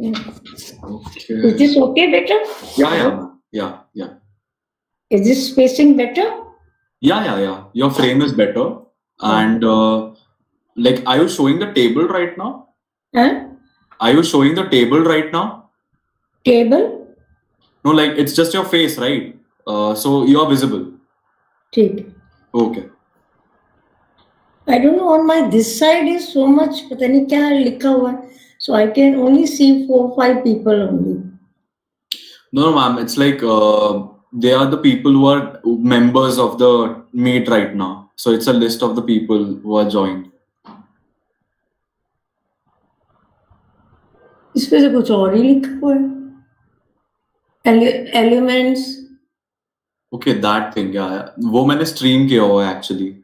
Okay. Is this okay better? Yeah. Is this spacing better? Yeah. Your frame is better. And like, are you showing the table right now? Huh? Are you showing the table right now? Table? No, like it's just your face, right? So you are visible. ठीक. Okay. I don't know, on my this side is so much, पता नहीं क्या लिखा हुआ है. So I can only see 4-5 people only. No, ma'am. It's like they are the people who are members of the meet right now. So it's a list of the people who are joined. इस पे से कुछ और ही लिखा हुआ है. Elements. Okay, that thing, yeah. वो मैंने stream किया हुआ है actually.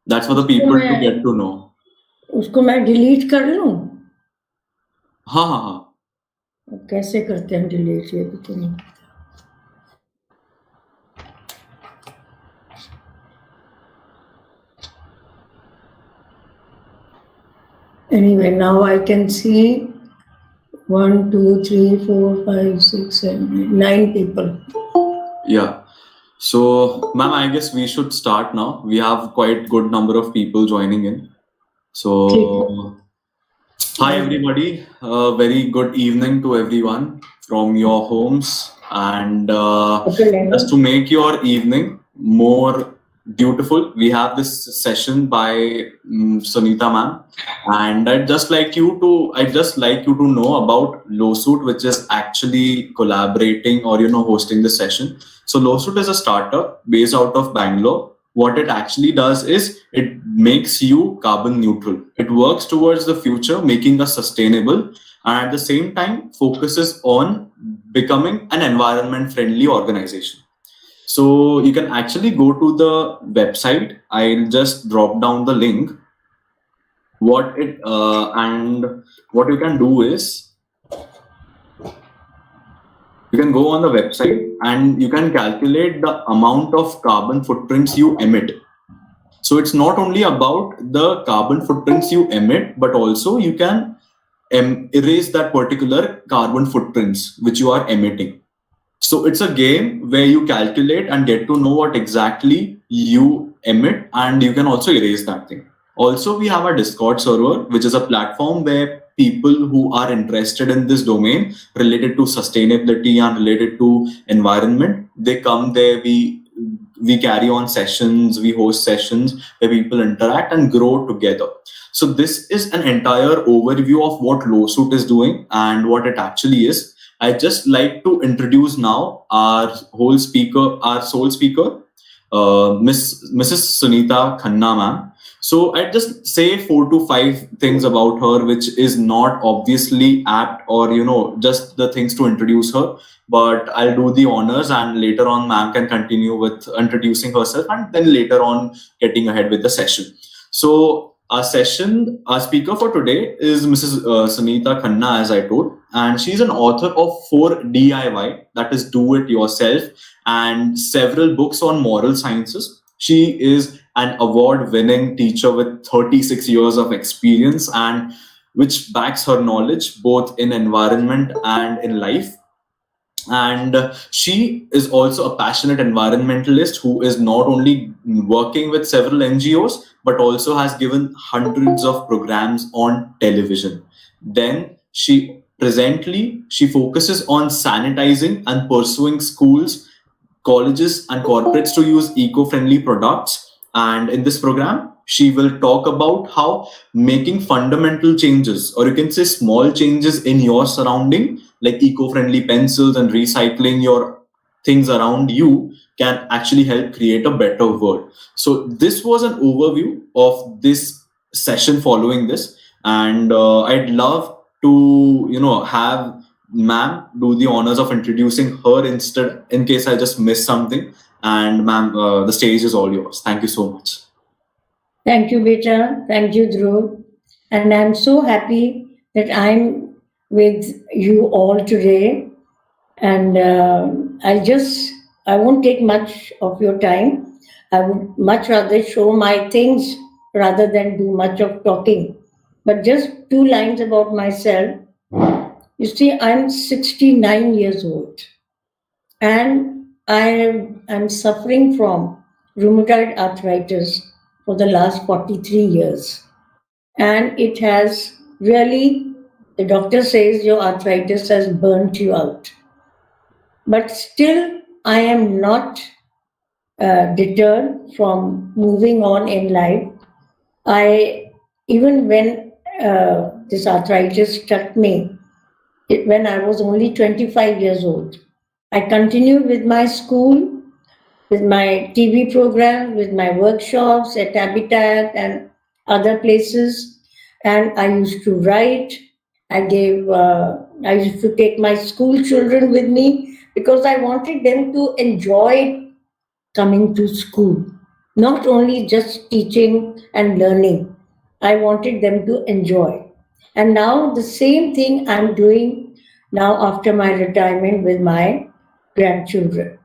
That's for the people to get to know. उसको मैं delete कर लूं? हाँ. कैसे करते हैं delete ये भी तो नहीं. Anyway, now I can see 1, 2, 3, 4, 5, 6, 7, 8, 9 people. Yeah. So, ma'am, I guess we should start now. We have quite good number of people joining in. So, hi everybody. Very good evening to everyone from your homes. And just to make your evening more beautiful, we have this session by Sunita ma'am. And I'd just like you to know about Lawsuit, which is actually collaborating or hosting the session. So Lawsuit is a startup based out of Bangalore. What it actually does is it makes you carbon neutral. It works towards the future, making us sustainable, and at the same time focuses on becoming an environment friendly organization. So you can actually go to the website. I'll just drop down the link. What you can do is you can go on the website and you can calculate the amount of carbon footprints you emit. So it's not only about the carbon footprints you emit, but also you can erase that particular carbon footprints which you are emitting. So it's a game where you calculate and get to know what exactly you emit, and you can also erase that thing. Also, we have a Discord server, which is a platform where people who are interested in this domain related to sustainability and related to environment, they come there. We carry on sessions, we host sessions where people interact and grow together. So this is an entire overview of what Lawsuit is doing and what it actually is. I just like to introduce now our sole speaker, Mrs. Sunita Khanna, ma'am. So I just say 4 to 5 things about her, which is not obviously apt or just the things to introduce her. But I'll do the honors, and later on, ma'am can continue with introducing herself, and then later on getting ahead with the session. So our speaker for today is Mrs. Sunita Khanna, as I told, and she's an author of 4 DIY, that is do it yourself, and several books on moral sciences. She is an award-winning teacher with 36 years of experience, and which backs her knowledge both in environment and in life. And she is also a passionate environmentalist who is not only working with several NGOs, but also has given hundreds of programs on television. Then she focuses on sanitizing and pursuing schools, colleges, and corporates to use eco-friendly products. And in this program, she will talk about how making fundamental changes, or you can say small changes in your surrounding, like eco-friendly pencils and recycling your things around you, can actually help create a better world. So this was an overview of this session following this, and I'd love to have ma'am do the honors of introducing her instead, in case I just missed something. And ma'am, the stage is all yours. Thank you so much. Thank you, Beta. Thank you, Dhruv. And I'm so happy that I'm with you all today. And I won't take much of your time. I would much rather show my things rather than do much of talking. But just two lines about myself. You see, I'm 69 years old and I'm suffering from rheumatoid arthritis for the last 43 years. And it has really, the doctor says your arthritis has burnt you out. But still, I am not deterred from moving on in life. I, even when this arthritis struck me, when I was only 25 years old, I continued with my school, with my TV program, with my workshops at Habitat and other places. And I used to write. I used to take my school children with me because I wanted them to enjoy coming to school, not only just teaching and learning. I wanted them to enjoy. And now the same thing I'm doing now after my retirement with my grandchildren.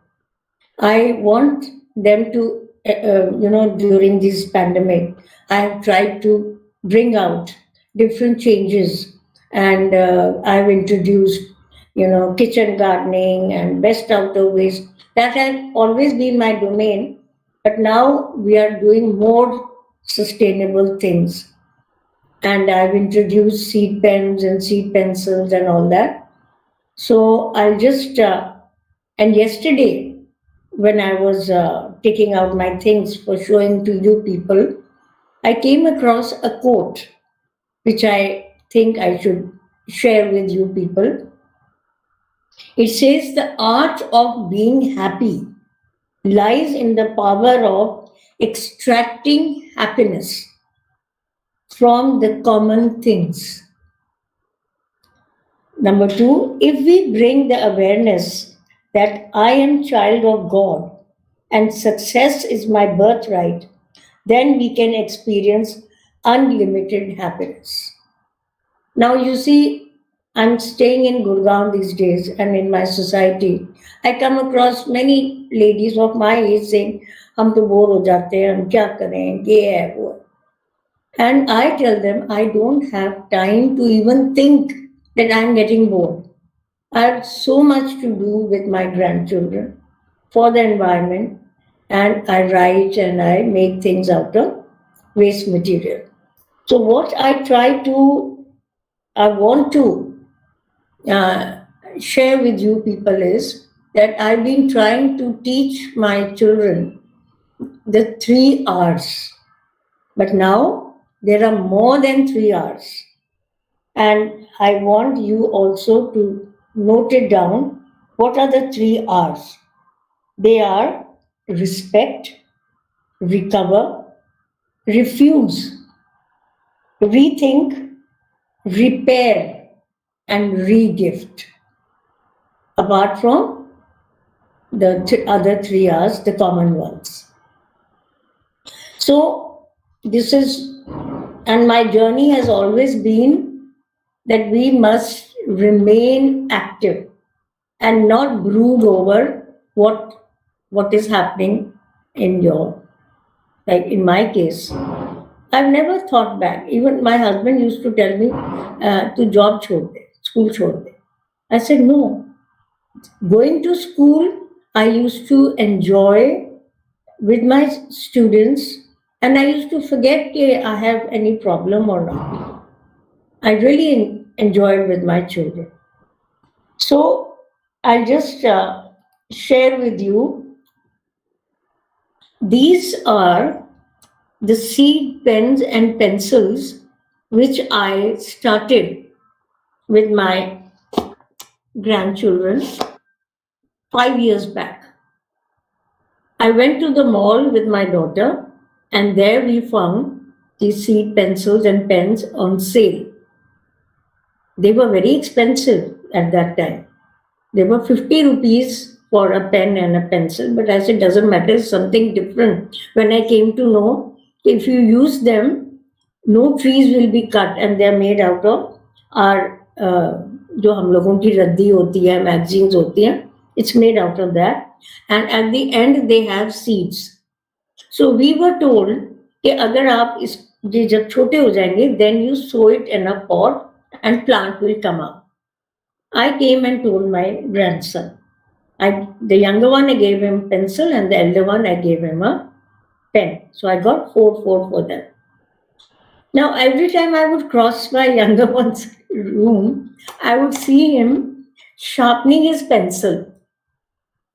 I want them to, during this pandemic, I have tried to bring out different changes, and I've introduced, kitchen gardening and best outdoor waste. That had always been my domain, but now we are doing more sustainable things. And I've introduced seed pens and seed pencils and all that. So I'll just, and yesterday, when I was taking out my things for showing to you people, I came across a quote which I think I should share with you people. It says, "The art of being happy lies in the power of extracting happiness from the common things." Number two, if we bring the awareness that I am child of God and success is my birthright, then we can experience unlimited happiness. Now, you see, I'm staying in Gurgaon these days, and in my society, I come across many ladies of my age saying, "हम तो bore हो जाते हैं, हम क्या करें, ये है वो है." And I tell them, I don't have time to even think that I'm getting bored. I have so much to do with my grandchildren for the environment, and I write and I make things out of waste material. So, what I want to uh, share with you people is that I've been trying to teach my children the 3 R's, but now there are more than 3 R's. And I want you also to note it down. What are the 3 R's? They are respect, recover, refuse, rethink, repair, and regift. Apart from the other 3 R's, the common ones. So, this is, and my journey has always been that we must remain active and not brood over what is happening in your, like in my case. I've never thought back. Even my husband used to tell me to job chhod de, school chhod de. I said no. Going to school, I used to enjoy with my students, and I used to forget if I have any problem or not. I really enjoyed with my children. So I'll just share with you. These are the seed pens and pencils which I started with my grandchildren 5 years back. I went to the mall with my daughter, and there we found these seed pencils and pens on sale. They were very expensive at that time. They were 50 rupees for a pen and a pencil, but I said, doesn't matter, it's something different. When I came to know, if you use them, no trees will be cut, and they're made out of our जो हम लोगों की रद्दी होती है, magazines होती हैं, it's made out of that, and at the end they have seeds. So we were told कि अगर आप इस ये जब छोटे हो जाएंगे, then you sow it in a pot and plant will come out. I came and told my grandson. The younger one, I gave him pencil, and the elder one, I gave him a pen. So I got 4 for them. Now, every time I would cross my younger one's room, I would see him sharpening his pencil.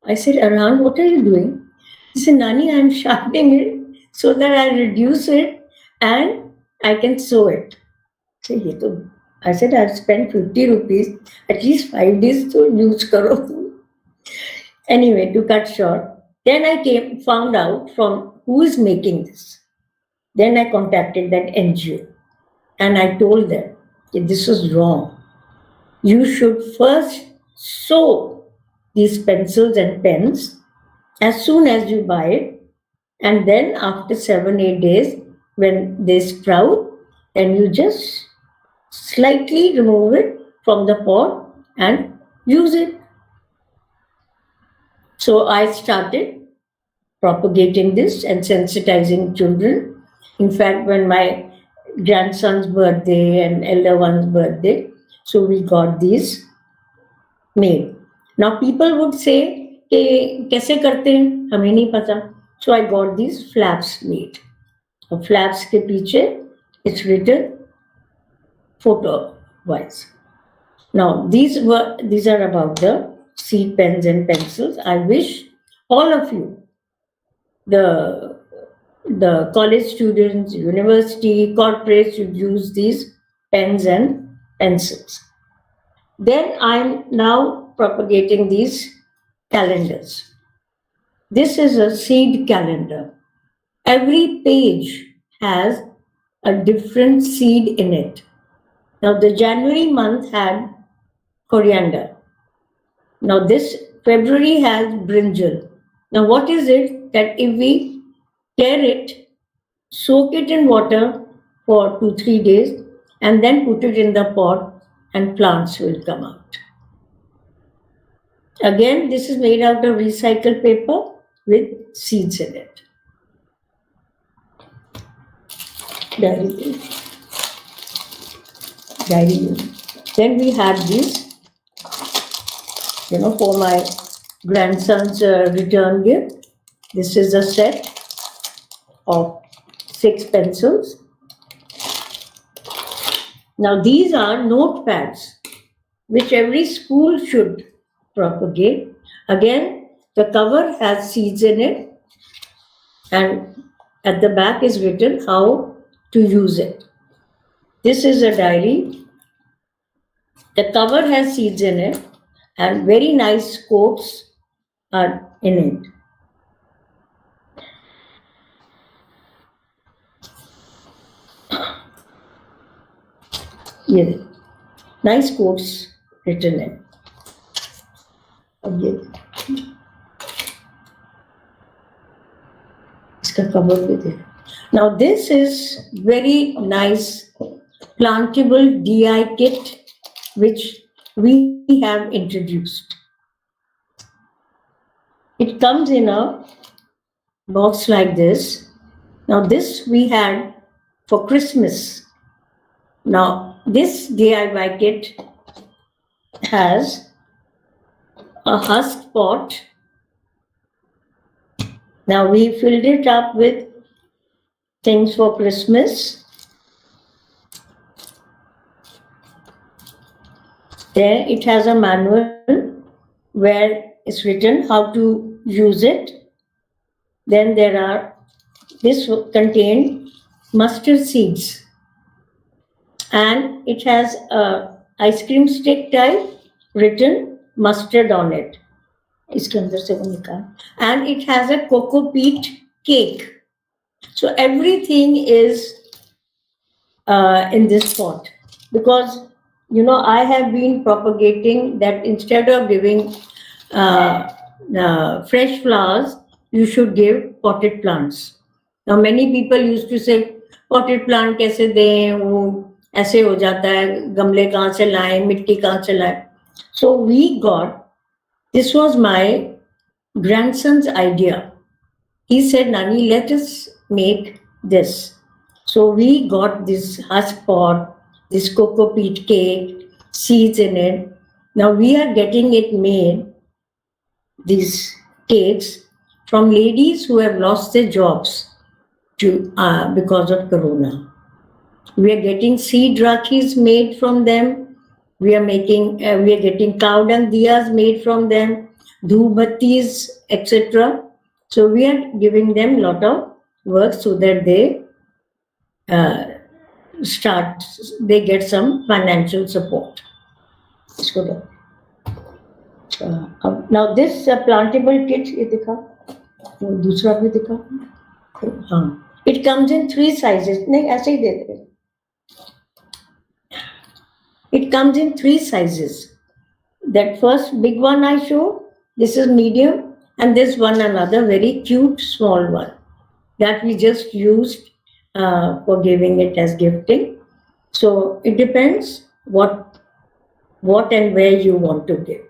I said, Arhan, what are you doing? He said, Nani, I'm sharpening it so that I reduce it and I can sew it. I said, I've spent 50 rupees, at least 5 days to use karo. Anyway, to cut short, then I found out from who is making this. Then I contacted that NGO and I told them that this is wrong. You should first sew these pencils and pens as soon as you buy it, and then after 7-8 days, when they sprout, then you just slightly remove it from the pot and use it. So I started propagating this and sensitizing children. In fact, when my grandson's birthday and elder one's birthday, so we got these made. Now people would say, "Kaise karte hain? Hame nahi pata." So I got these flaps made. The flaps ke piche, it's written photo wise. Now these are about the seed pens and pencils. I wish all of you, the college students, university, corporates, should use these pens and pencils. Then I'm now propagating these calendars. This is a seed calendar. Every page has a different seed in it. Now the January month had coriander. Now this February has brinjal. Now what is it that if we tear it, soak it in water for 2-3 days, and then put it in the pot, and plants will come out. Again, this is made out of recycled paper with seeds in it. Diary. Then we had this, for my grandson's return gift. This is a set of 6 pencils. Now these are notepads which every school should propagate. Again, the cover has seeds in it, and at the back is written how to use it. This is a diary. The cover has seeds in it, and very nice quotes are in it. Yes, nice quotes written in. अब ये इसका cover भी दे. Now this is very nice plantable DI kit which we have introduced. It comes in a box like this. Now this we had for Christmas. Now this DIY kit has a husk pot. Now we filled it up with things for Christmas. There it has a manual where it's written how to use it. Then this contained mustard seeds, and it has a ice cream stick type written mustard on it. And it has a cocoa peat cake. So everything is in this pot, because I have been propagating that instead of giving fresh flowers, you should give potted plants. Now many people used to say potted plant कैसे दें, वो ऐसे हो जाता है, गमले कहाँ से लाएं, मिट्टी कहाँ से लाएं. So this was my grandson's idea. He said, Nani, let us make this. So we got this husk pot, this cocoa peat cake, seeds in it. Now we are getting it made, these cakes, from ladies who have lost their jobs because of Corona. We are getting seed rakhis made from them. We are getting cow dung diyas made from them, dhoobbattis, etc. So we are giving them a lot of work so that they uh, they get some financial support. इसको दो. Now this plantable kit, ये दिखा, वो दूसरा भी दिखा. हाँ, it comes in 3 sizes. नहीं ऐसे ही दे दे. It comes in 3 sizes. That first big one I show, this is medium, and this one another very cute small one that we just used for giving it as gifting. So it depends what and where you want to give.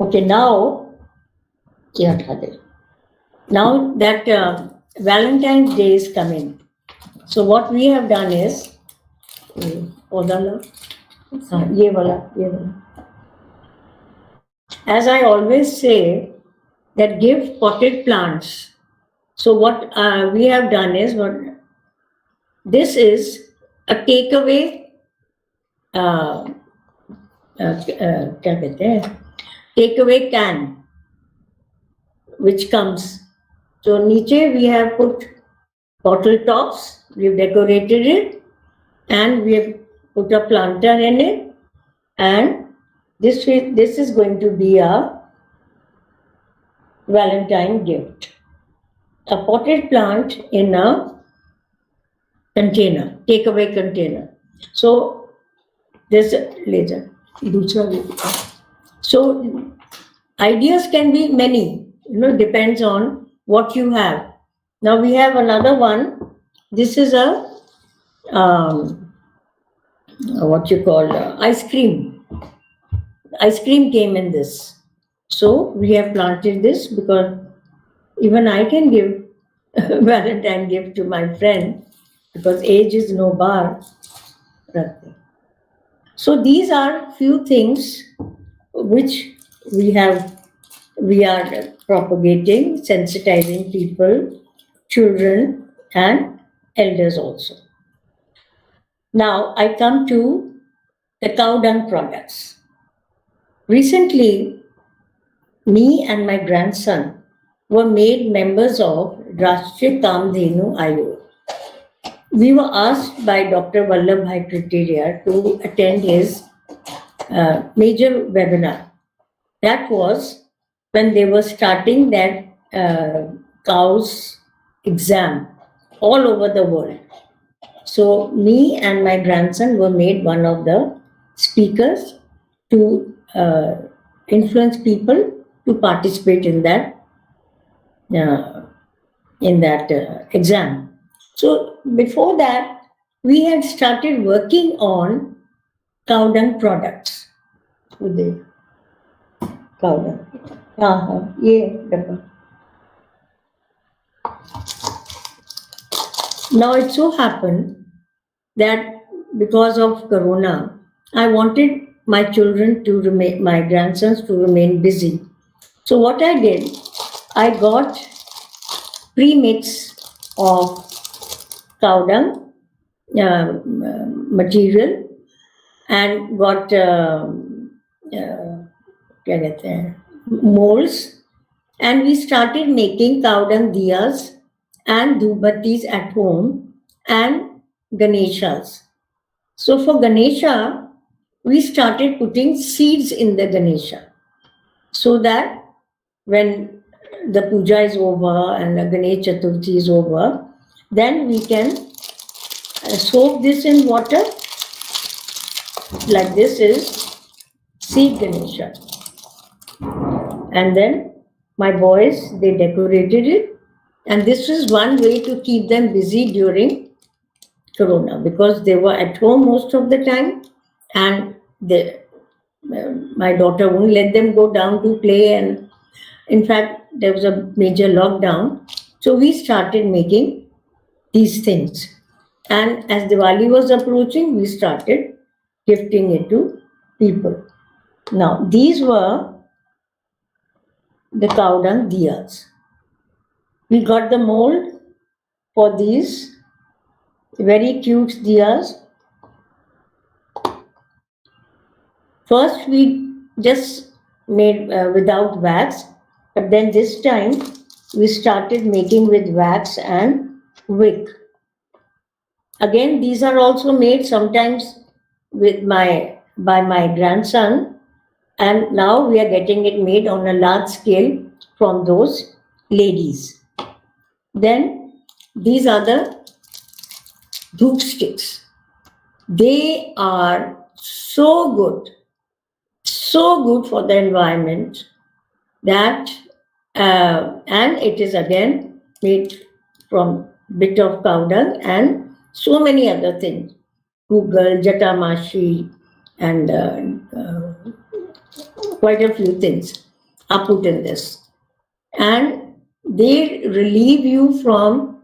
Okay, now that Valentine's Day is coming. So what we have done is as I always say, that give potted plants. So what we have done is, this is a takeaway. Takeaway can, which comes. So niche we have put bottle tops. We've decorated it, and we have put a planter in it, and this is going to be a Valentine gift. A potted plant in a container, takeaway container. So this laser. So ideas can be many, depends on what you have. Now we have another one. This is a what you call ice cream. Ice cream came in this. So we have planted this because even I can give Valentine gift to my friend because age is no bar. So these are few things which we are propagating, sensitizing people, children and elders also. Now I come to the cow dung products. Recently, me and my grandson were made members of Rashtriya Kamdhenu Ayog. We were asked by Dr. Vallabhbhai Kriteria to attend his major webinar. That was when they were starting that cows exam all over the world. So me and my grandson were made one of the speakers to influence people to participate in that exam. So before that, we had started working on cow dung products. Cow dung. Now it so happened that because of Corona, I wanted my grandsons to remain busy. So what I did, I got pre-mix of cow dung material and got molds, and we started making cow dung diyas and dhoobbattis at home and Ganeshas. So for Ganesha, we started putting seeds in the Ganesha so that when the puja is over and the Ganesh Chaturthi is over, then we can soak this in water. Like this is seed Ganesha. And then my boys, they decorated it. And this is one way to keep them busy during Corona because they were at home most of the time, and my daughter wouldn't let them go down to play, and in fact there was a major lockdown. So we started making these things. And as Diwali was approaching, we started gifting it to people. Now, these were the cow dung diyas. We got the mold for these very cute diyas. First, we just made without wax, but then this time we started making with wax and wick. Again, these are also made sometimes by my grandson, and now we are getting it made on a large scale from those ladies. Then these are the dhoop sticks. They are so good for the environment that and it is again made from bit of cow dung and so many other things. Google, Jatamashi, and quite a few things are put in this. And they relieve you from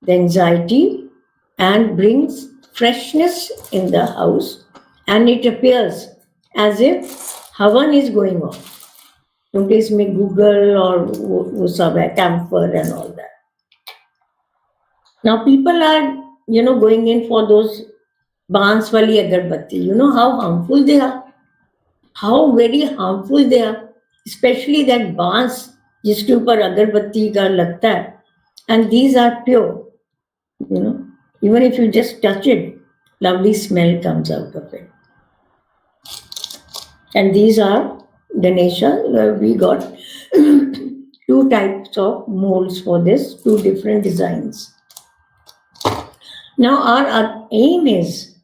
the anxiety and brings freshness in the house, and it appears as if Havan is going on. क्योंकि इसमें Google और वो सब है, camphor and all that. Now people are, going in for those बांस वाली अगरबत्ती. You know how harmful they are. How very harmful they are. Especially that बांस जिसके ऊपर अगरबत्ती का लगता है. And these are pure. Even if you just touch it, lovely smell comes out of it. And these are Ganesha. We got two types of molds for this, two different designs. Now our aim is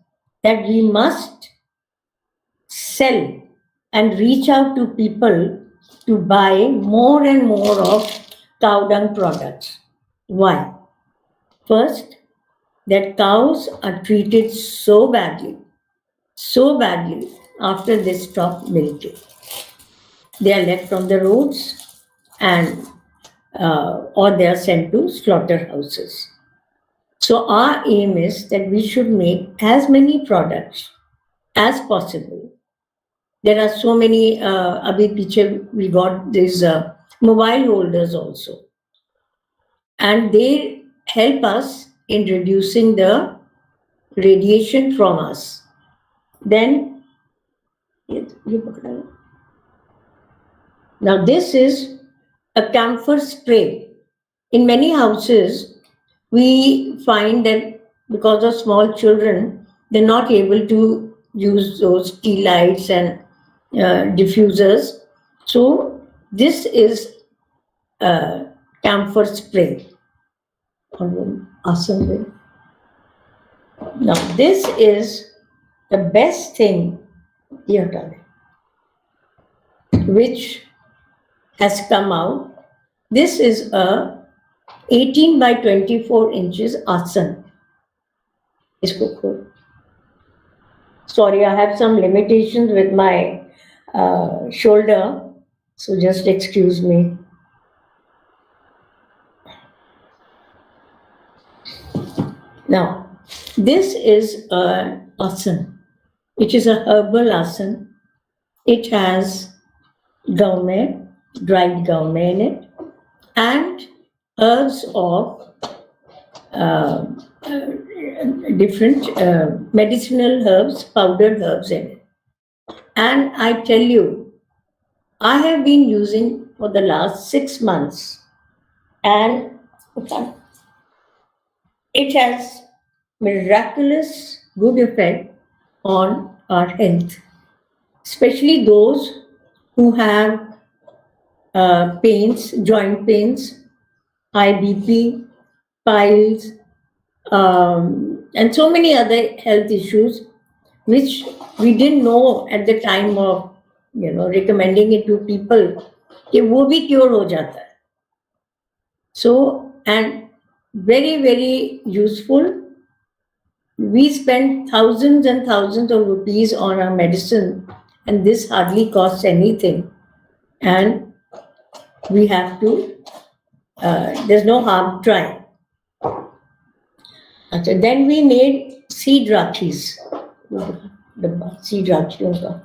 that we must sell and reach out to people to buy more and more of cow dung products. Why? First, that cows are treated so badly after they stop milking. They are left on the roads and or they are sent to slaughterhouses. So our aim is that we should make as many products as possible. There are so many, abhi piche we got these mobile holders also. And they help us in reducing the radiation from us. Then, now this is a camphor spray. In many houses, we find that because of small children, they're not able to use those tea lights and diffusers. So this is camphor spray. Awesome. Now this is the best thing which has come out. This is a 18 by 24 inches asan. Sorry, I have some limitations with my shoulder, so just excuse me. Now, this is an asan, which is a herbal asan. It has gaume, dried gaume in it, and herbs of different medicinal herbs, powdered herbs in it. And I tell you, I have been using for the last 6 months, and it has miraculous good effect on our health, especially those who have pains, joint pains, high BP, piles, and so many other health issues which we didn't know at the time of recommending it to people कि वो भी cure हो जाता है. So, and very, very useful. We spend thousands and thousands of rupees on our medicine, and this hardly costs anything. And we have to, there's no harm trying. Then we made seed rakis. Seed rakhiyon ka.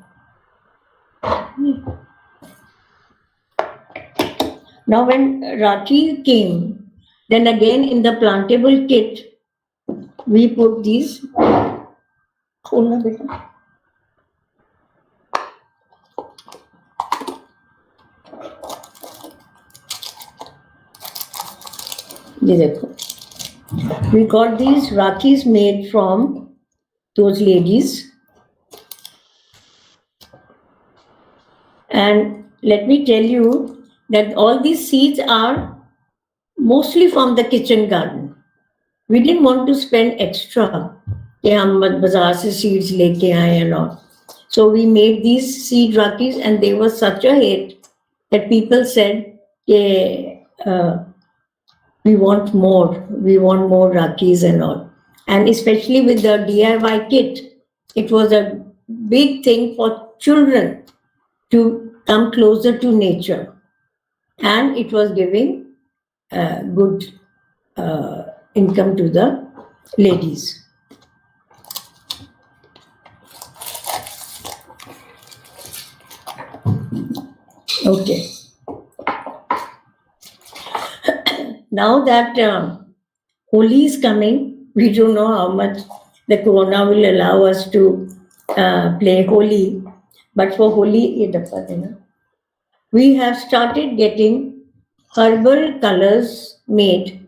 Now when Rakhi came, then again in the plantable kit, we put these. खोलना बेटा. ये देखो. We got these Rakhis made from those ladies. And let me tell you that all these seeds are mostly from the kitchen garden. We didn't want to spend extra कि हम बाजार से seeds लेके आए and all. So we made these seed Rakhis and they were such a hit that people said we want more Rakhis and all. And especially with the DIY kit, it was a big thing for children to come closer to nature. And it was giving good income to the ladies. Okay. Now that Holi is coming, we don't know how much the corona will allow us to play Holi. But for Holi, we have started getting herbal colors made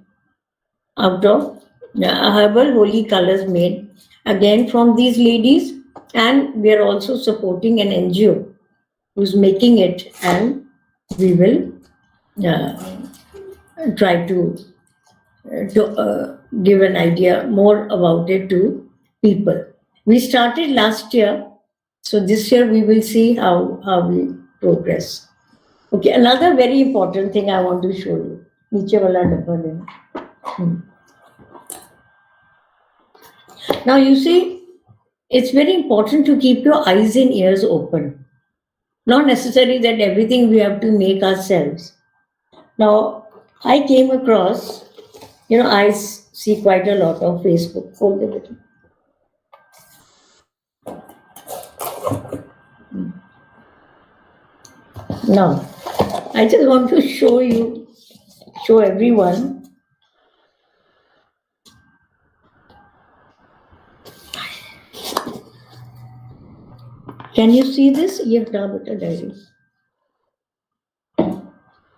out of herbal Holi colors made again from these ladies, and we are also supporting an NGO who's making it, and we will try to give an idea more about it to people. We started last year, so this year we will see how we progress. Okay, another very important thing I want to show you. Niche wala dabba lena. Now you see, it's very important to keep your eyes and ears open. Not necessary that everything we have to make ourselves. Now, I came across, I see quite a lot of Facebook. Hold a little. Now, I just want to show everyone. Can you see this?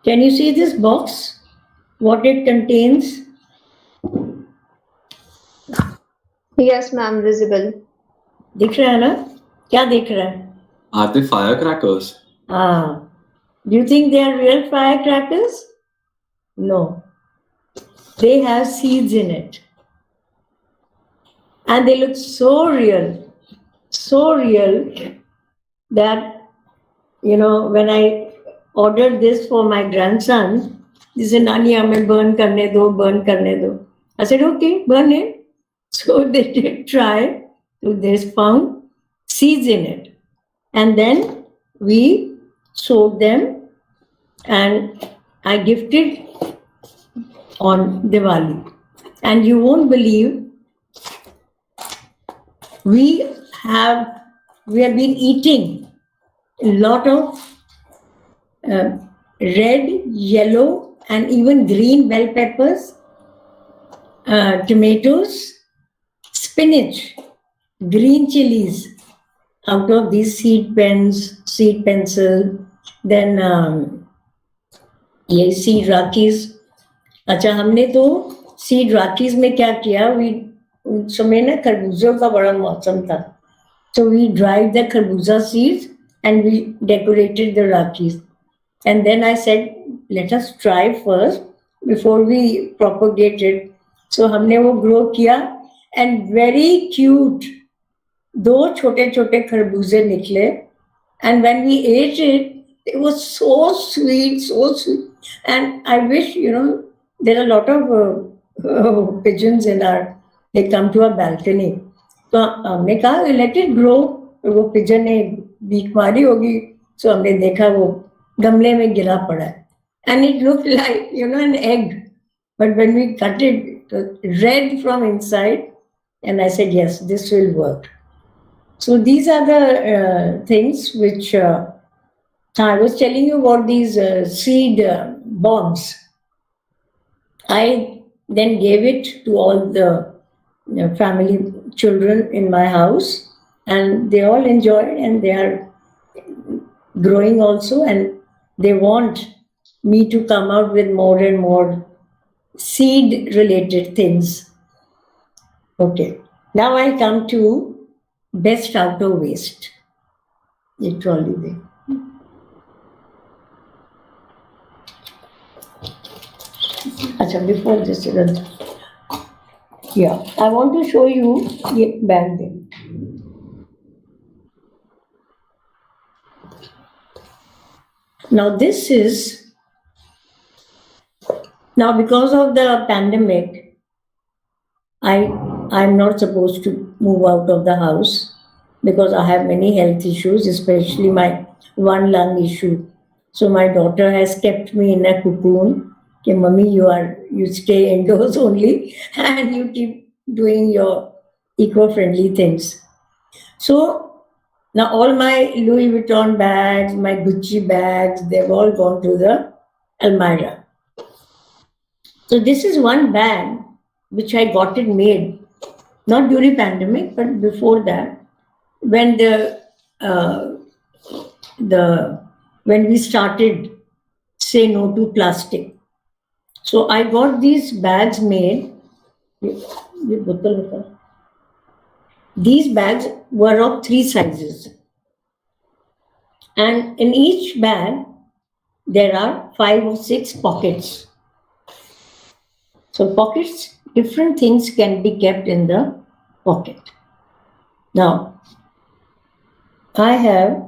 Can you see this box? What it contains? Yes, ma'am, visible. दिख रहा है ना? क्या दिख रहा है? Are they firecrackers? Do you think they are real firecrackers? No. They have seeds in it. And they look so real that, when I ordered this for my grandson, he said, Nani, hame burn karne do. I said, okay, burn it. So they did try. So they found seeds in it. And then we sowed them and I gifted on Diwali. And you won't believe, we have been eating a lot of red, yellow, and even green bell peppers, tomatoes, spinach, green chilies out of these seed pencil, then ये seed rakis. अच्छा, हमने तो seed rakis में क्या किया? उस समय ना खरबूजों का बड़ा मौसम था. So we dried the kharbuza seeds and we decorated the rakis. And then I said, let us try first before we propagate it. So हमने वो grow किया and very cute. 2 छोटे-छोटे खरबूजे निकले. And when we ate it, it was so sweet. And I wish, there are a lot of pigeons they come to our balcony. तो हमने कहा let it grow. वो पिजन ने beak मारी होगी, so हमने देखा वो गमले में गिरा पड़ा है. And it looked like, an egg. But when we cut it, it was red from inside, and I said, yes, this will work. So these are the things which I was telling you about these seed bombs. I then gave it to all the family children in my house, and they all enjoyed, and they are growing also, and they want me to come out with more and more seed related things. Okay, now I come to best out of waste. ये trolley दे. अच्छा, before this, yeah, I want to show you ये bag they. Now this is, now because of the pandemic, I'm not supposed to move out of the house because I have many health issues, especially my one lung issue. So my daughter has kept me in a cocoon. Okay, Mummy, you stay indoors only and you keep doing your eco-friendly things. So now all my Louis Vuitton bags, my Gucci bags, they've all gone to the Almira. So this is one bag which I got it made, not during pandemic, but before that, when when we started say no to plastic. So I got these bags made. These bags were of 3 sizes, and in each bag there are 5 or 6 pockets. So pockets, different things can be kept in the pocket. Now, I have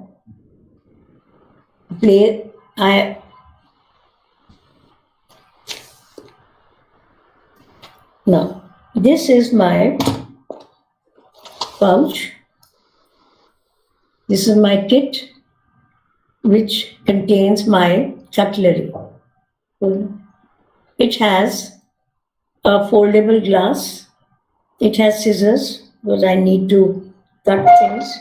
now this is my pouch. This is my kit which contains my cutlery. It has a foldable glass. It has scissors because I need to cut things.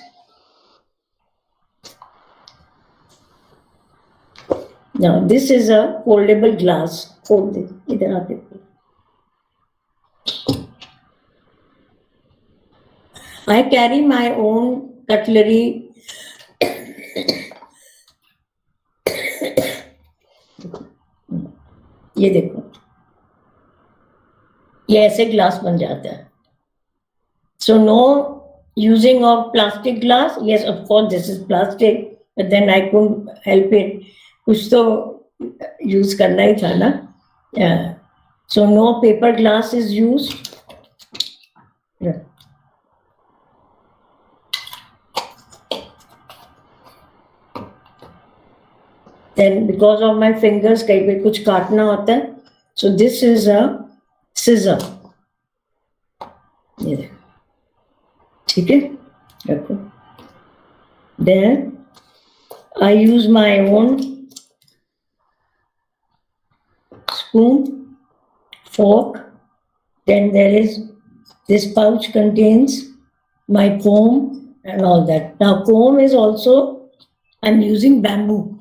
Now this is a foldable glass. Fold it. Idhar aake. I carry my own cutlery. ये देखो, ये ऐसे glass बन जाता है. So no using of plastic glass. Yes, of course this is plastic, but then I couldn't help it. कुछ तो use करना ही था ना. Yeah. So no paper glass is used. Yeah. Then because of my fingers कहीं पे कुछ काटना होता है, so this is a scissor. ये देखो, ठीक है, रखो. Then I use my own spoon, fork. Then there is this pouch contains my comb and all that. Now comb is also, I'm using bamboo.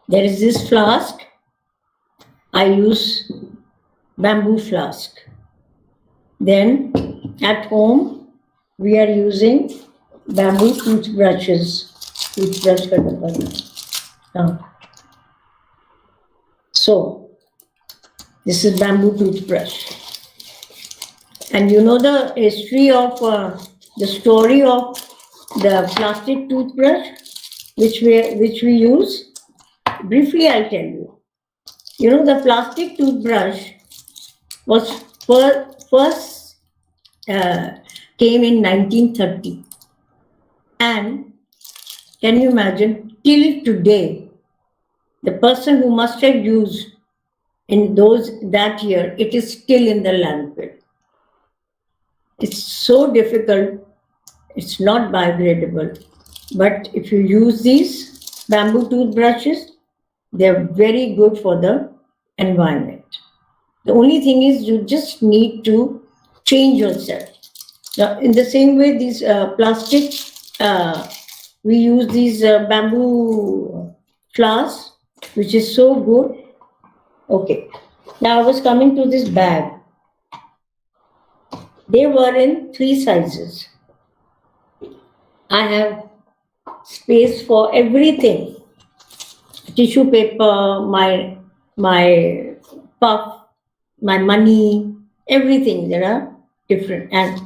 There is this flask. I use bamboo flask. Then at home we are using bamboo toothbrushes. Toothbrush ka dabba. So this is bamboo toothbrush. And you know the history of the story of the plastic toothbrush which we use? Briefly I'll tell you. You know, the plastic toothbrush was first came in 1930, and can you imagine, till today the person who must have used in that year, it is still in the landfill. It's so difficult. It's not biodegradable. But if you use these bamboo toothbrushes, they're very good for the environment. The only thing is you just need to change yourself. Now, in the same way, these plastic, we use these bamboo flowers, which is so good. Okay. Now I was coming to this bag. They were in 3 sizes. I have space for everything. Tissue paper, my puff, my money, everything. There are different, and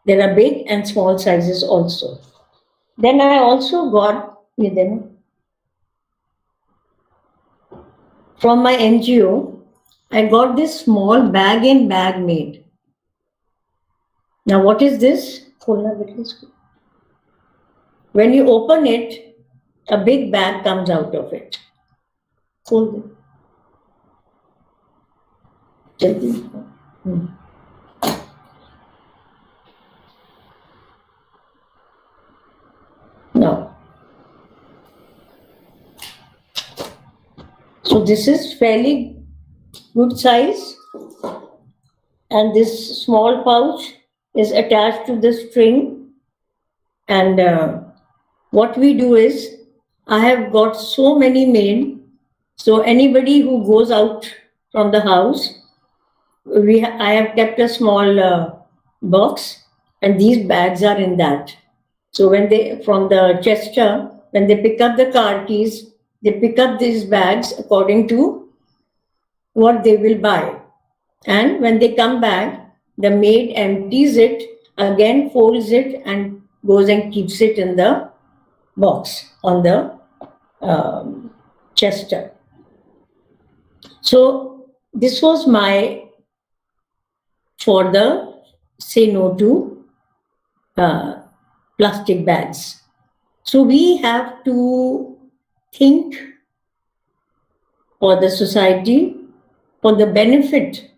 there are big and small sizes also. Then I also got with them from my NGO. I got this small bag and bag made. Now what is this? When you open it, a big bag comes out of it. Hold it. Now, so this is fairly good size, and this small pouch is attached to the string. And what we do is, I have got so many made, so anybody who goes out from the house, I have kept a small box, and these bags are in that. So when they, from the Chester, when they pick up the car keys, they pick up these bags according to what they will buy. And when they come back, the maid empties it, again folds it, and goes and keeps it in the box on the Chester. So this was my, for the say no to plastic bags. So we have to think for the society, for the benefit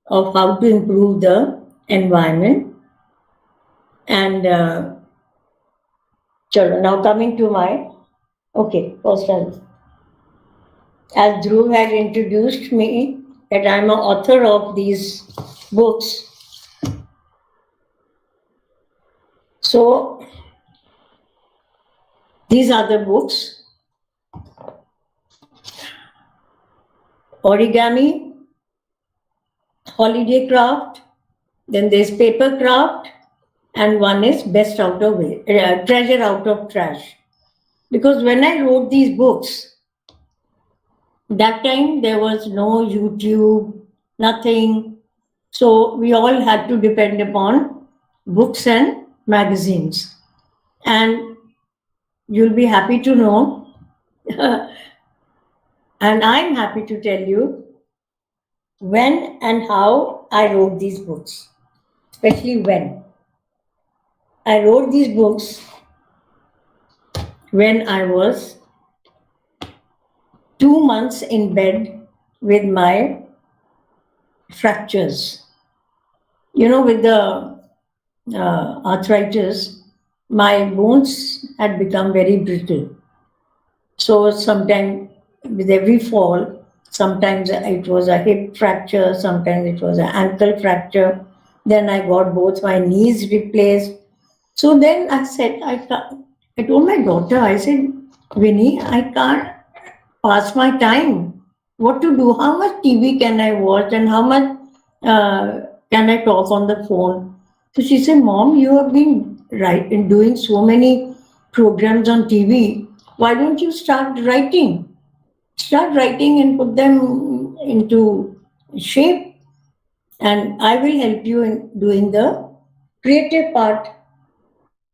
of how to improve the environment. And now coming to my, okay, first as Dhruv had introduced me, that I'm an author of these books. So these are the books: origami, holiday craft, then there's paper craft, and one is best out of treasure out of trash. Because when I wrote these books, that time there was no YouTube, nothing. So we all had to depend upon books and magazines. And you'll be happy to know, and I'm happy to tell you when and how I wrote these books, especially when. I wrote these books when I was 2 months in bed with my fractures. You know, with the arthritis, my bones had become very brittle. So sometimes with every fall, sometimes it was a hip fracture, sometimes it was an ankle fracture. Then I got both my knees replaced. So then I said, I told my daughter, I said, Winnie, I can't pass my time. What to do? How much TV can I watch, and how much can I talk on the phone? So she said, Mom, you have been doing so many programs on TV. Why don't you start writing? Start writing and put them into shape, and I will help you in doing the creative part.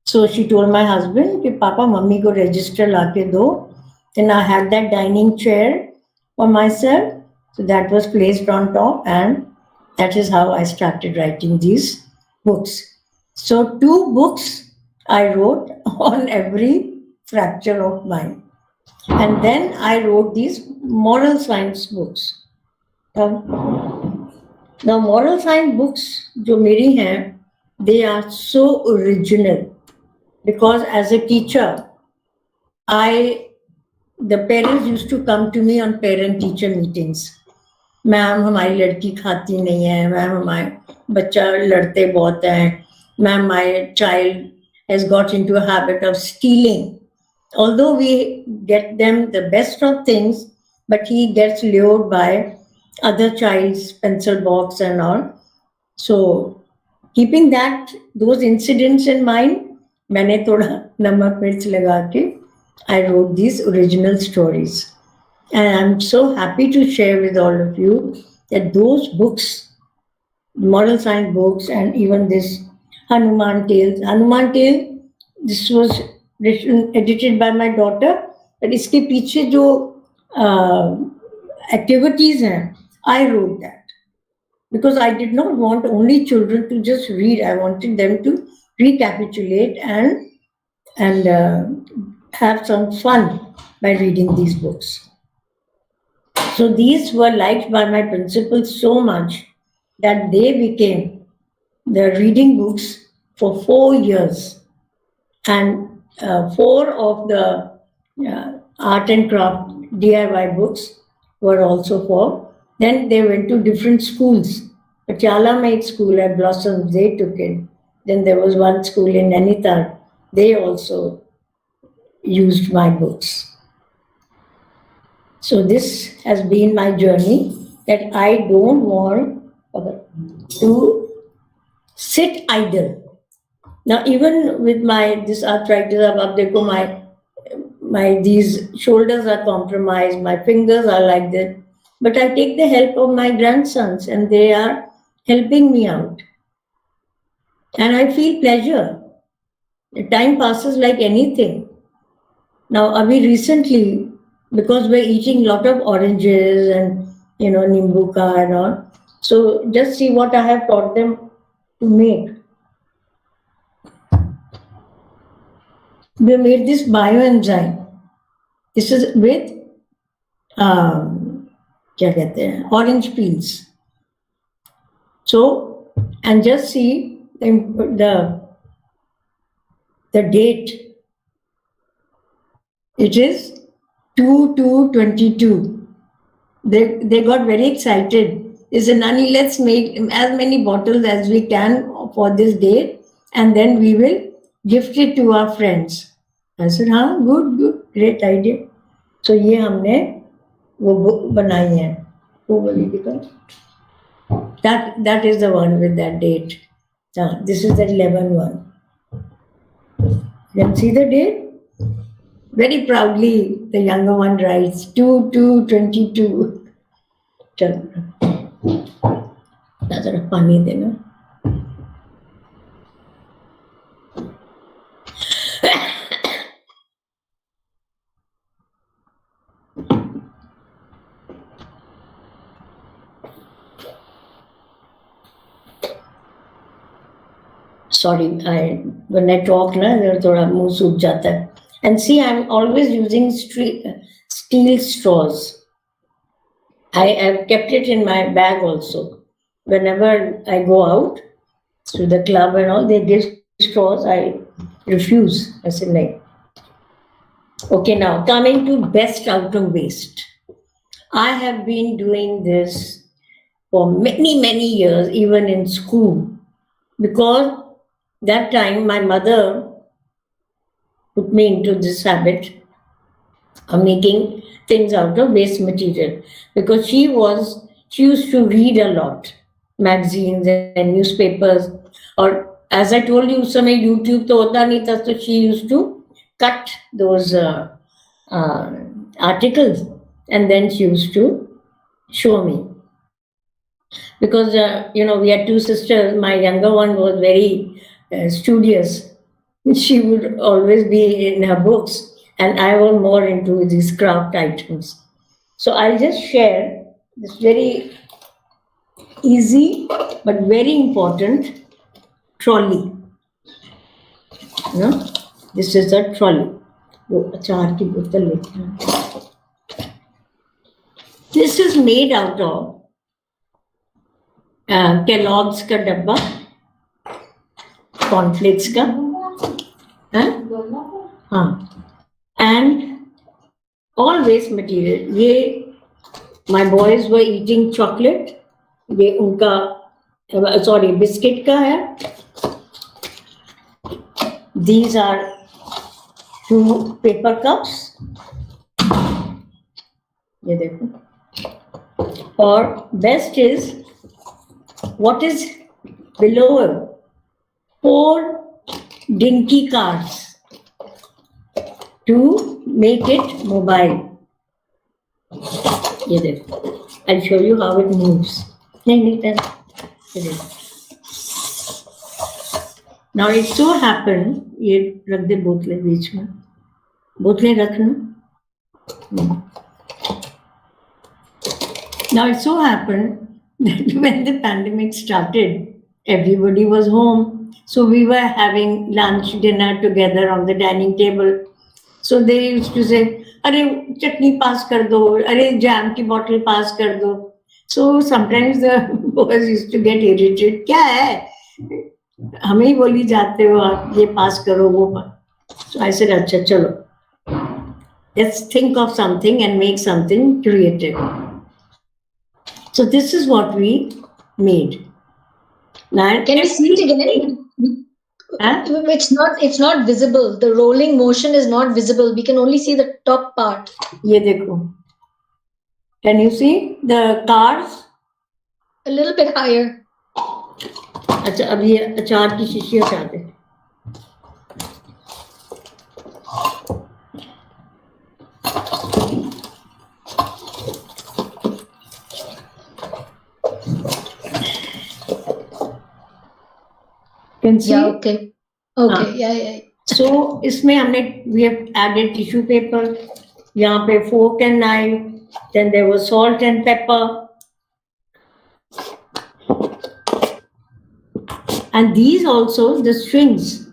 So she told my husband, कि Papa, Mummy को register लाके दो. Then I had that dining chair for myself. So that was placed on top, and that is how I started writing these books. So 2 books I wrote on every fracture of mine. And then I wrote these moral science books. Now moral science books जो मेरी हैं, they are so original, because as a teacher, I the parents used to come to me on parent-teacher meetings. Ma'am हमारी लड़की खाती नहीं है, ma'am हमारे बच्चा लड़ते बहुत हैं, ma'am my child has got into a habit of stealing. Although we get them the best of things, but he gets lured by other child's pencil box and all. So keeping those incidents in mind, मैंने थोड़ा नमक मिर्च लगा के I wrote these original stories. And I'm so happy to share with all of you that those books, moral science books, and even this Hanuman Tale, this was written, edited by my daughter, but इसके पीछे जो activities हैं, I wrote that. Because I did not want only children to just read, I wanted them to recapitulate and have some fun by reading these books. So these were liked by my principals so much that they became the reading books for 4 years. And 4 of the art and craft DIY books were also for. Then they went to different schools. Pachala made school at Blossoms, they took it. Then there was one school in Nainital, they also used my books. So this has been my journey, that I don't want to sit idle. Now even with this arthritis, ab dekho my these shoulders are compromised, my fingers are like that. But I take the help of my grandsons and they are helping me out. And I feel pleasure. The time passes like anything. Now, Abhi recently, because we're eating a lot of oranges and, nimbuka and all, so just see what I have taught them to make. We made this bioenzyme. This is with orange peels. So, and just see the date. It is 2/2/22. They got very excited. They said, Nani, let's make as many bottles as we can for this date, and then we will gift it to our friends. I said, good, great idea. So ये हमने वो book बनाई है. वो बोली because that is the one with that date. This is the 11 one. You can see the date. Very proudly, the younger one writes 2/2/22. That's a funny thing. Sorry, when I talk, thoda muh सूख जाता है. And see, I'm always using steel straws. I have kept it in my bag also. Whenever I go out to the club and all, they give straws. I refuse. I said, like, okay, now coming to best out of waste. I have been doing this for many, many years, even in school, because that time my mother put me into this habit of making things out of waste material, because she used to read a lot, magazines and newspapers, or as I told you, some YouTube to hota nahi tha, so she used to cut those articles and then she used to show me. Because we had 2 sisters. My younger one was very studious. She would always be in her books, and I was more into these craft items. So I'll just share this very easy but very important trolley. This is a trolley. This is made out of Kellogg's का डब्बा, cornflakes का, and all waste material. ये my boys were eating chocolate. ये उनका sorry biscuit का है. These are 2 paper cups. ये देखो. Or best is what is below it? 4 dinky cards to make it mobile. ये देखो. I'll show you how it moves. नहीं ये देखो. Now it so happened, ये रख दे बोतलें बीच में. बोतलें रखना. Now it so happened that when the pandemic started, everybody was home. So we were having lunch, dinner together on the dining table. So they used to say, अरे चटनी पास कर दो, अरे जैम की बॉटल पास कर दो. So sometimes the boys used to get irritated. क्या है? हमें ही बोली जाते हो आप ये पास करो वो पास. So I said अच्छा चलो. Let's think of something and make something creative. So this is what we made. Now, Can we see it again? Huh? It's not visible. The rolling motion is not visible. We can only see the top part. ये देखो. Can you see the cars? A little bit higher. अच्छा अब ये अचार की शीशी हटा दे. Can see? Yeah, okay. Okay, yeah. So इसमें हमने we have added tissue paper. यहाँ पे fork and knife. Then there was salt and pepper. And these also, the strings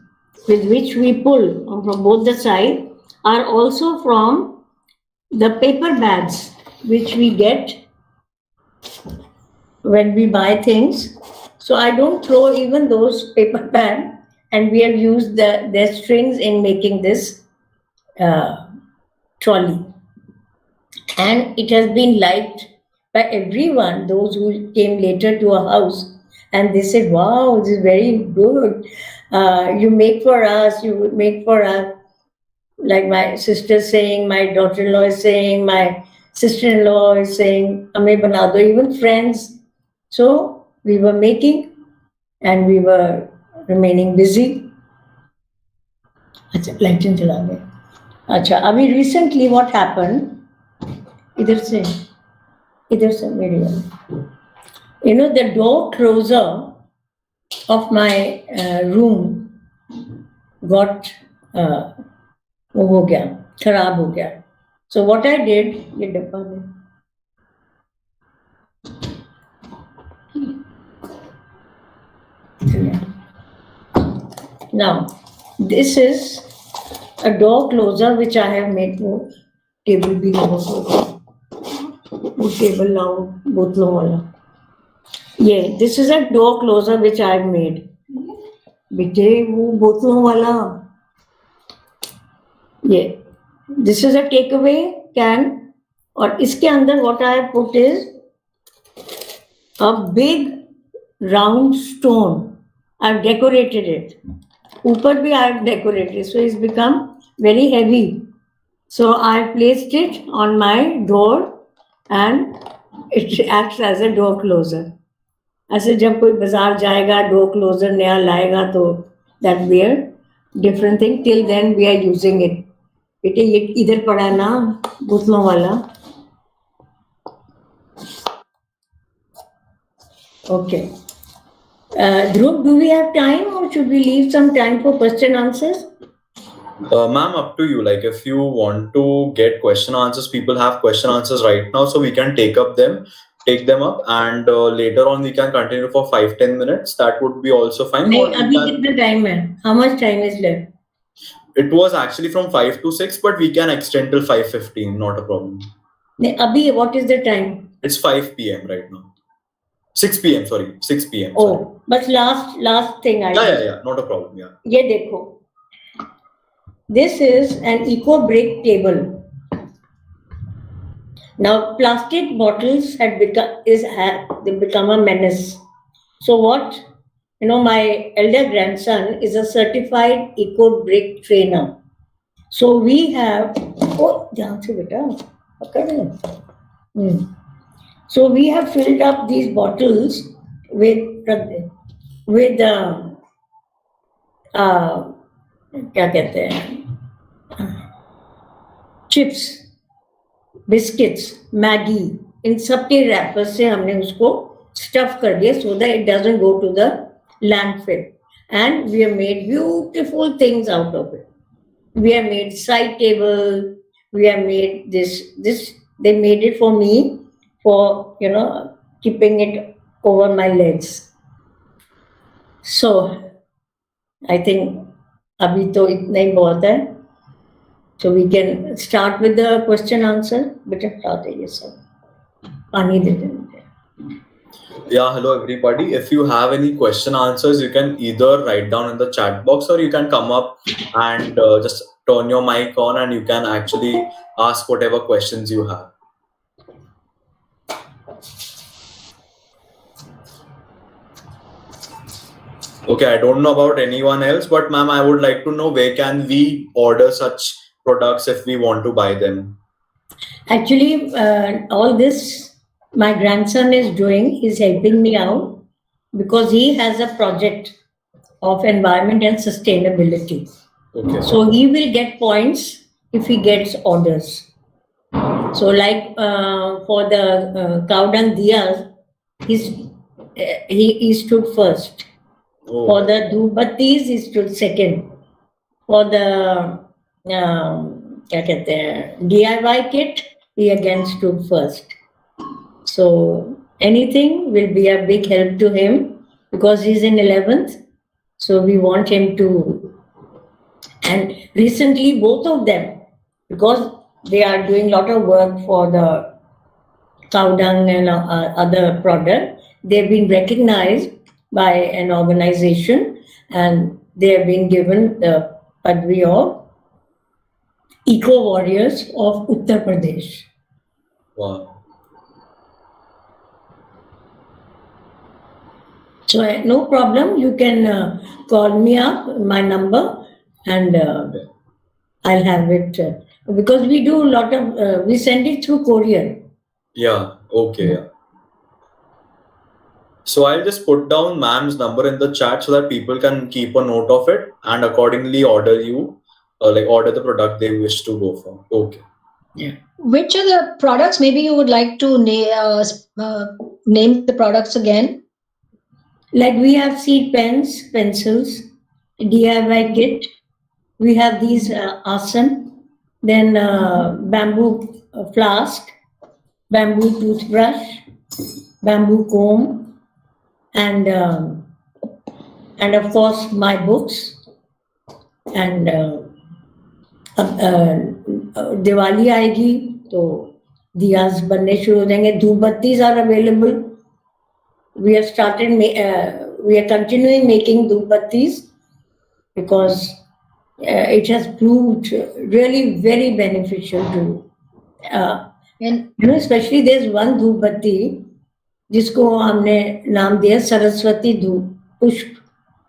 with which we pull from both the sides are also from the paper bags which we get when we buy things. So I don't throw even those paper bags, and we have used their strings in making this trolley. And it has been liked by everyone, those who came later to our house. And they said, wow, this is very good. You make for us, you make for us. Like my sister saying, my daughter-in-law is saying, my sister-in-law is saying, Hame bana do, even friends. So we were making and we were remaining busy. Achha, lighten jala de. Achha, abhi recently what happened? Idhar se very well. You know, the door closer of my room got वो हो गया, खराब हो गया. So what I did, ये डब्बा में. Now, this is a door closer which I have made. वो टेबल भी लगा, वो टेबल लाओ बोतलों वाला. Yeah, this is a door closer which I have made. बेटे वो बोतलों वाला. Yeah, this is a takeaway can. और इसके अंदर what I have put is a big round stone. I have decorated it. ऊपर भी I have decorated, so it's become very heavy. So I have placed it on my door and it acts as a door closer. ऐसे जब कोई बाजार जाएगा door closer नया लाएगा तो that we are different thing. Till then we are using it. बेटे ये इधर पड़ा ना बोतलों वाला. Okay. Dhruv, do we have time or should we leave some time for question answers? Ma'am, up to you. Like if you want to get question answers, people have question answers right now, so we can take them up, and later on we can continue for 5-10 minutes. That would be also fine. नहीं, अभी कितना time है? How much time is left? It was actually from 5 to 6, but we can extend till 5:15. Not a problem. नहीं, अभी what is the time? It's 5 p.m. right now. 6 p.m. Sorry, 6 p.m. Oh, sorry. but last thing I. Yeah. Not a problem. Yeah. ये देखो. This is an eco brick table. Now, plastic bottles they become a menace. So what? My elder grandson is a certified eco brick trainer. So we have. Oh, ध्यान से बेटा, पकड़ ले. So we have filled up these bottles with क्या कहते हैं, chips, biscuits, Maggi, इन सब के रैपर से हमने उसको स्टफ कर दिया so that it doesn't go to the landfill. And we have made beautiful things out of it. We have made side table. We have made this. They made it for me for keeping it over my legs. So I think अभी तो इतना ही बहुत है. So we can start with the question answer. बेटा start है ये सब. पानी दे देंगे. Yeah, hello everybody. If you have any question answers, you can either write down in the chat box or you can come up and just turn your mic on and you can actually ask whatever questions you have. Okay, I don't know about anyone else, but ma'am, I would like to know where can we order such products if we want to buy them? Actually, all this my grandson is doing. He's helping me out because he has a project of environment and sustainability. Okay. So he will get points if he gets orders. So like for the cow dung diyas, he stood first. Oh. For the dhoobattis, he stood second. For the क्या कहते हैं, DIY kit, he again stood first. So anything will be a big help to him because he's in 11th. So we want him to. And recently, both of them, because they are doing a lot of work for the cow dung and other product, they've been recognized by an organization and they have been given the Padvi of Eco Warriors of Uttar Pradesh. Wow. So no problem, you can call me up, my number, and I'll have it. Because we do a lot of, we send it through courier. Yeah, okay. Yeah. So I'll just put down ma'am's number in the chat so that people can keep a note of it and accordingly order you, order the product they wish to go for. Okay. Yeah. Which are the products? Maybe you would like to name the products again. Like we have seed pens, pencils, DIY kit. We have these asan, then bamboo flask, bamboo toothbrush, bamboo comb, and of course my books. And Diwali आएगी तो दियास बनने शुरू हो जाएंगे. धूपबत्तीस are available. We have started. We are continuing making dhoobattis because it has proved really very beneficial to. And Especially there's one dhoobatty जिसको हमने नाम दिया सरस्वती पुष्प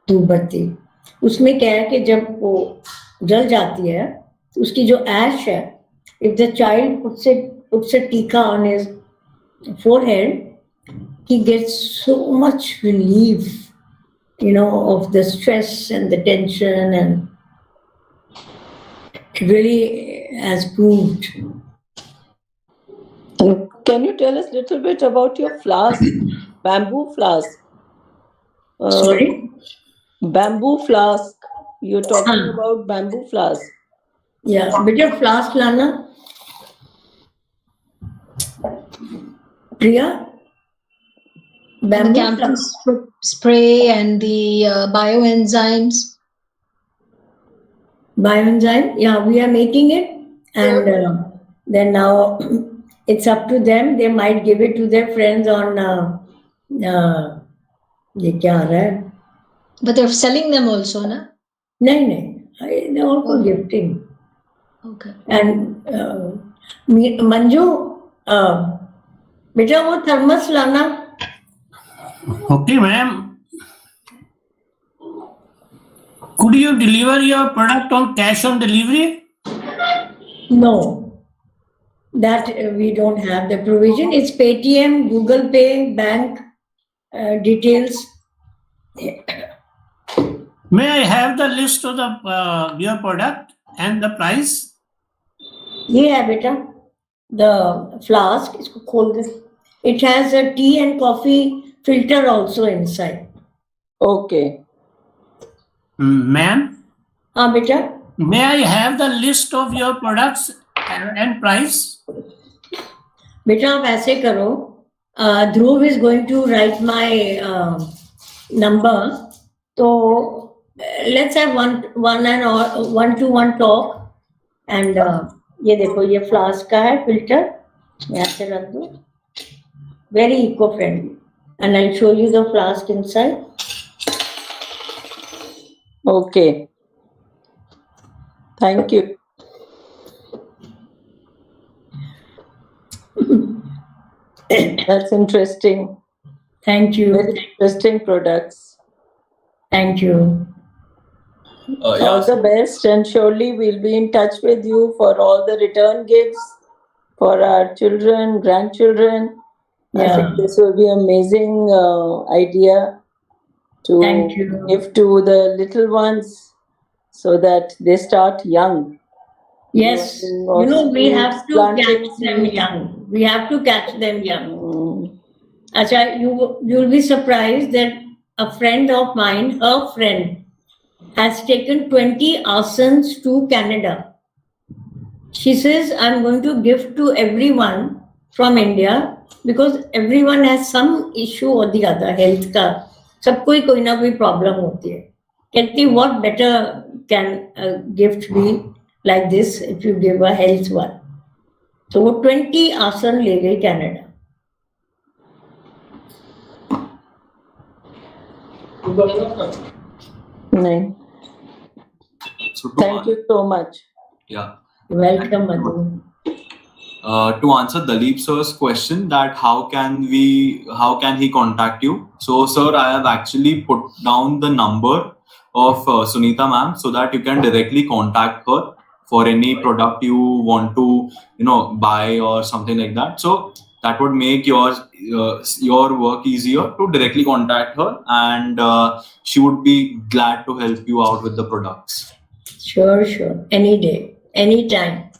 धूपबत्ती. उसमें क्या है कि जब वो जल जाती है तो उसकी जो ऐश है, if the child puts a tika on his forehead, he gets so much relief, of the stress and the tension, and it really has proved. Can you tell us a little bit about your flask, bamboo flask? Sorry? Bamboo flask. You're talking about bamboo flask. Yeah, better flask lana. Priya? the Camphor Spray and the bioenzymes. Bioenzyme, yeah, we are making it, and then now it's up to them. They might give it to their friends on ये क्या आ रहा है? But they're selling them also, na? नहीं, they're all for gifting. Okay. And Manju, बेटा वो thermos लाना. Okay, ma'am. Could you deliver your product on cash on delivery? No, that we don't have the provision. It's Paytm, Google Pay, bank details. May I have the list of the your product and the price? ये है बेटा the flask. इसको खोल दे. It has a tea and coffee filter also inside. Okay. Ma'am, हाँ बेटा. may I have the list of your products and price? बेटा आप ऐसे करो. Dhruv is going to write my number. So let's have one to one talk. And ये देखो ये flask का है फिल्टर. मैं ऐसे रख दूँ. Very eco-friendly. And I'll show you the flask inside. Okay. Thank you. That's interesting. Thank you. Very interesting products. Thank you. All the best, and surely we'll be in touch with you for all the return gifts for our children, grandchildren. I Yeah. think this will be amazing idea to Thank you. give to the little ones so that they start young. Yes. Learning of We seeds, have to planting catch them seeds. young. We have to catch them young. Mm. Acha, you'll be surprised that a friend of mine, her friend, has taken 20 asanas to Canada. She says, I'm going to give to everyone from India because everyone has some issue or the other, health का. सबको ही कोई ना कोई problem होती है. कहती what better can a gift be like this if you give a health one. तो वो 20 आसन ले गई Canada. Nice. So Thank you so much. Yeah. Welcome, Madhu. To answer Dalip sir's question that how can he contact you? So sir, I have actually put down the number of Sunita ma'am so that you can directly contact her for any product you want to buy or something like that. So that would make your work easier to directly contact her, and she would be glad to help you out with the products. Sure. Any day, anytime.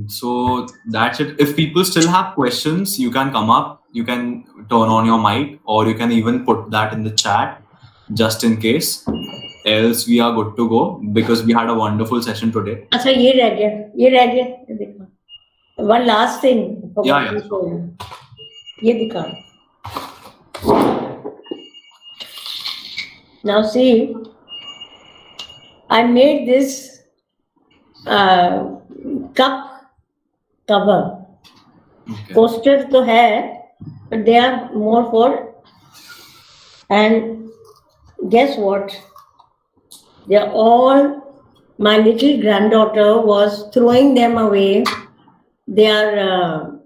So that's it. If people still have questions, you can come up, you can turn on your mic, or you can even put that in the chat just in case. Else we are good to go because we had a wonderful session today. अच्छा ये रह गया ये दिखा. One last thing. Yeah. ये दिखा. Now see, I made this cup cover. Okay. Coaster तो है, but they are more for. And guess what? They are all. My little granddaughter was throwing them away. They are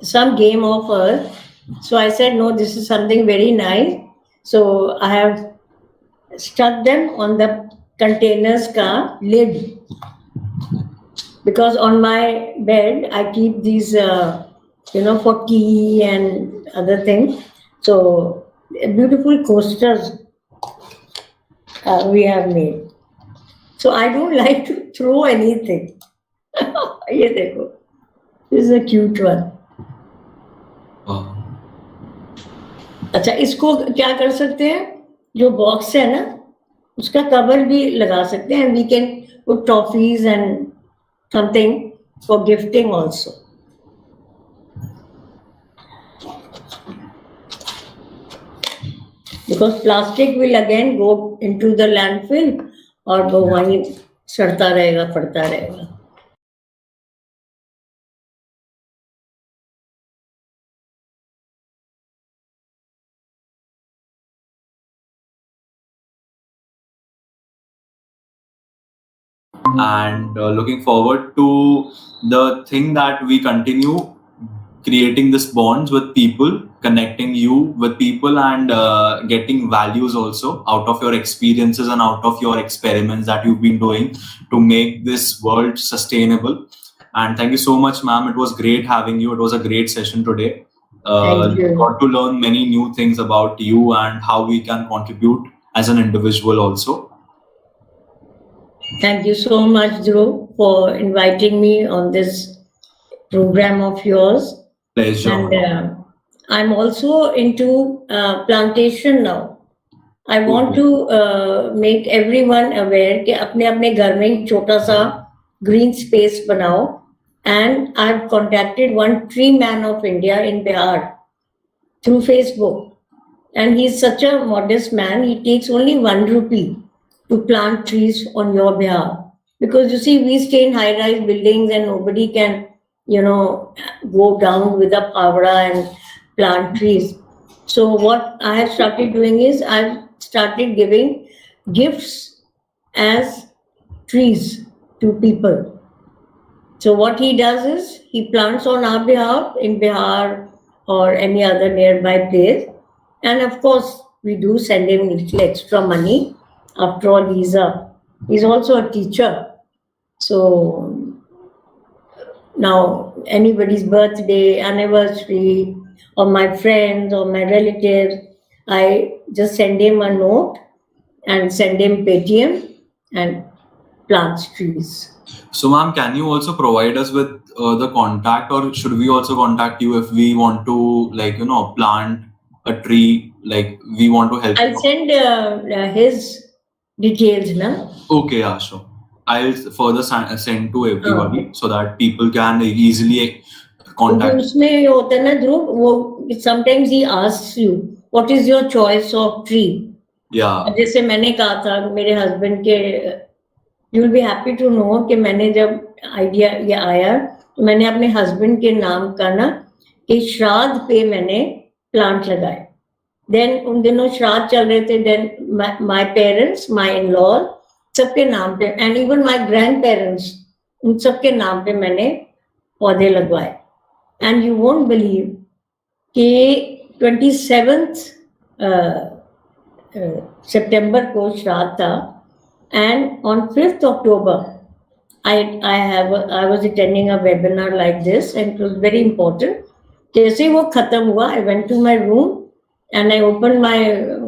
some game of her. So I said, no, this is something very nice. So I have stuck them on the containers ka lid. Because on my bed, I keep these, for tea and other things. So beautiful coasters we have made. So I don't like to throw anything. ये देखो. This is a cute one. अच्छा इसको क्या कर सकते हैं? जो box है ना, उसका कवर भी लगा सकते हैं. We can put toffees and something for gifting also. Because plastic will again go into the landfill और वो वहीं सड़ता रहेगा, पड़ता रहेगा. and looking forward to the thing that we continue creating this bonds with people, connecting you with people, and getting values also out of your experiences and out of your experiments that you've been doing to make this world sustainable. And thank you so much, ma'am. It was great having you. It was a great session today. Thank you. Got to learn many new things about you and how we can contribute as an individual also. Thank you so much, Dhruv, for inviting me on this program of yours. Pleasure. And I'm also into plantation now. I want to make everyone aware कि अपने अपने घर में एक छोटा सा green space बनाओ. And I've contacted one tree man of India in Bihar through Facebook. And he's such a modest man. He takes only 1 rupee to plant trees on your behalf. Because you see, we stay in high-rise buildings and nobody can, go down with a pavada and plant trees. So what I have started doing is I've started giving gifts as trees to people. So what he does is he plants on our behalf in Bihar or any other nearby place. And of course, we do send him a little extra money. After all, he's also a teacher. So now anybody's birthday, anniversary, or my friends or my relatives, I just send him a note and send him Paytm and plants trees. So, ma'am, can you also provide us with the contact, or should we also contact you if we want to, plant a tree? Like, we want to help. I'll send his details, na? Okay, yeah, sure. I'll further send to everybody so that people can easily contact. उसमें होता है ना ध्रुव, वो sometimes he asks you, what is your choice of tree? Yeah. जैसे मैंने कहा था मेरे husband के, you will be happy to know कि मैंने जब idea ये आया तो मैंने अपने husband के नाम का ना कि श्राद्ध पे मैंने plant लगाए. Then उन दिनों श्राद्ध चल रहे थे. Then my parents, my in-law, सबके नाम पे, and even my grandparents, उन सबके नाम पे मैंने पौधे लगवाए. And you won't believe कि 27th September को श्राद्ध था. And on 5th October, I was attending a webinar like this, and it was very important. जैसे वो खत्म हुआ, I went to my room and I opened my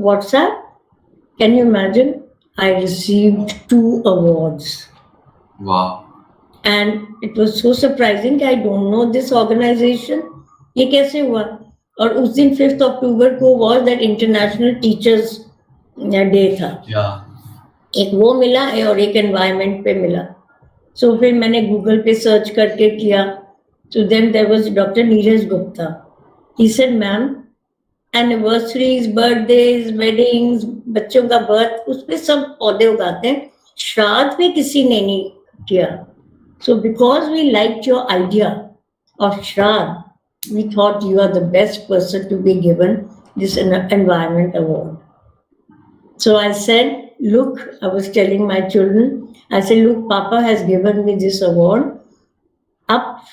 WhatsApp. Can you imagine? I received 2 awards. Wow. And it was so surprising that I don't know this organization. ये कैसे हुआ? और उस दिन 5th October को was that International Teachers Day था. Yeah. एक वो मिला और एक environment पे मिला. So फिर मैंने Google पे search करके किया. So then there was Dr. Neeraj Gupta. He said, ma'am, anniversaries, birthdays, weddings, बच्चों का birth, उस पे सब पौधे उगाते हैं. श्राद्ध पे किसी ने नहीं किया. So because we liked your idea of Shraddh, we thought you are the best person to be given this environment award. So I said, look, I was telling my children, I said, look, Papa has given me this award up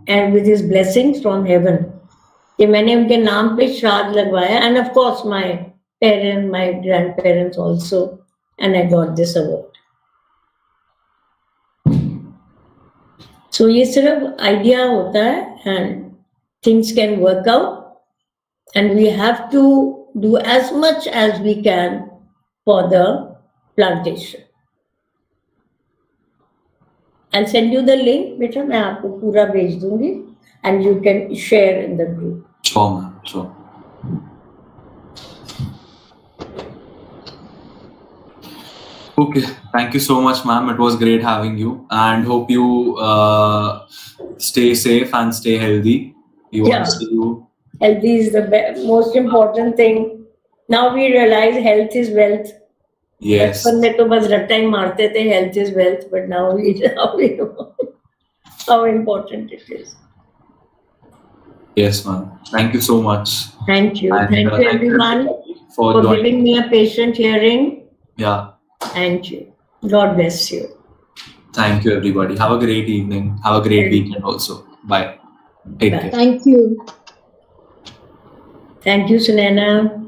and with his blessings from heaven. कि मैंने उनके नाम पे श्राद्ध लगवाया, and of course my parents, my grandparents also, and I got this award. So ये सिर्फ idea होता है and things can work out, and we have to do as much as we can for the plantation. I'll send you the link, बेटा मैं आपको पूरा भेज दूंगी, and you can share in the group. Sure, ma'am. Sure. Okay. Thank you so much, ma'am. It was great having you, and hope you stay safe and stay healthy. We want to see you. Healthy is the most important thing. Now we realize health is wealth. Yes. बचपन में तो बस रट्टा ही मारते थे, health is wealth, but now we know how important it is. Yes, ma'am. Thank you so much. Thank you. And, Thank you everyone for for joining. giving me a patient hearing. Yeah. Thank you. God bless you. Thank you, everybody. Have a great evening. Have a great weekend also. Bye. Take Bye. care. Thank you. Thank you, Sunena.